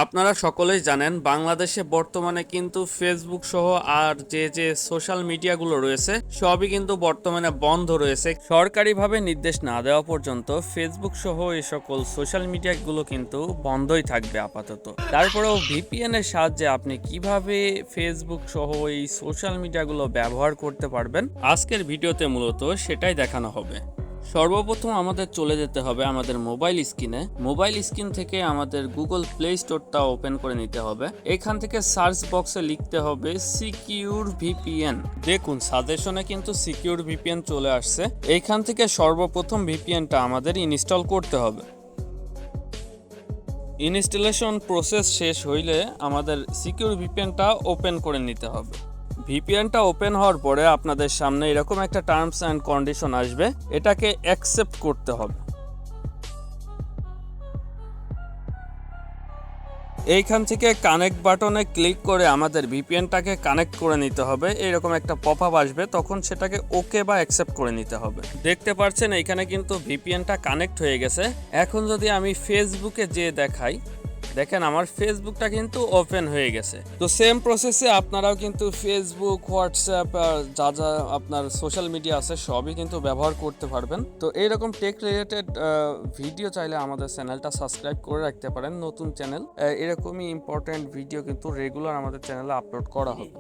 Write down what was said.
আপনারা সকলেই জানেন বাংলাদেশে বর্তমানে কিন্তু ফেসবুক সহ আর যে সোশ্যাল মিডিয়াগুলো রয়েছে সবই কিন্তু বর্তমানে বন্ধ রয়েছে। সরকারিভাবে নির্দেশ না দেওয়া পর্যন্ত ফেসবুক সহ এই সকল সোশ্যাল মিডিয়াগুলো কিন্তু বন্ধই থাকবে আপাতত। তারপরেও ভিপিএন এর সাহায্যে আপনি কিভাবে ফেসবুক সহ এই সোশ্যাল মিডিয়াগুলো ব্যবহার করতে পারবেন আজকের ভিডিওতে মূলত সেটাই দেখানো হবে। সর্বপ্রথম আমাদের চলে যেতে হবে আমাদের মোবাইল স্ক্রিনে। মোবাইল স্ক্রিন থেকে আমাদের গুগল প্লে স্টোরটা ওপেন করে নিতে হবে। এখান থেকে সার্চ বক্সে লিখতে হবে সিকিউর ভিপিএন। দেখুন সাজেশনে কিন্তু সিকিউর ভিপিএন চলে আসছে। এইখান থেকে সর্বপ্রথম ভিপিএনটা আমাদের ইনস্টল করতে হবে। ইনস্টলেশন প্রসেস শেষ হইলে আমাদের সিকিউর ভিপিএনটা ওপেন করে নিতে হবে। ভিপিএনটা ওপেন হওয়ার পরে আপনাদের সামনে এরকম একটা টার্মস অ্যান্ড কন্ডিশন আসবে, এটাকে অ্যাকসেপ্ট করতে হবে। এইখান থেকে কানেক্ট বাটনে ক্লিক করে আমাদের ভিপিএনটাকে কানেক্ট করে নিতে হবে। এরকম একটা পপ আপ আসবে, তখন সেটাকে ওকে বা অ্যাকসেপ্ট করে নিতে হবে। দেখতে পাচ্ছেন এখানে কিন্তু ভিপিএনটা কানেক্ট হয়ে গেছে। এখন যদি আমি ফেসবুকে যেয়ে দেখাই, দেখেন আমার ফেসবুকটা কিন্তু ওপেন হয়ে গেছে। তো সেম প্রসেসে আপনারাও কিন্তু ফেসবুক, হোয়াটসঅ্যাপ যা যা আপনার সোশ্যাল মিডিয়া আছে সবই কিন্তু ব্যবহার করতে পারবেন। তো এইরকম টেক রিলেটেড ভিডিও চাইলে আমাদের চ্যানেলটা সাবস্ক্রাইব করে রাখতে পারেন। নতুন চ্যানেল, এরকমই ইম্পর্টেন্ট ভিডিও কিন্তু রেগুলার আমাদের চ্যানেলে আপলোড করা হবে।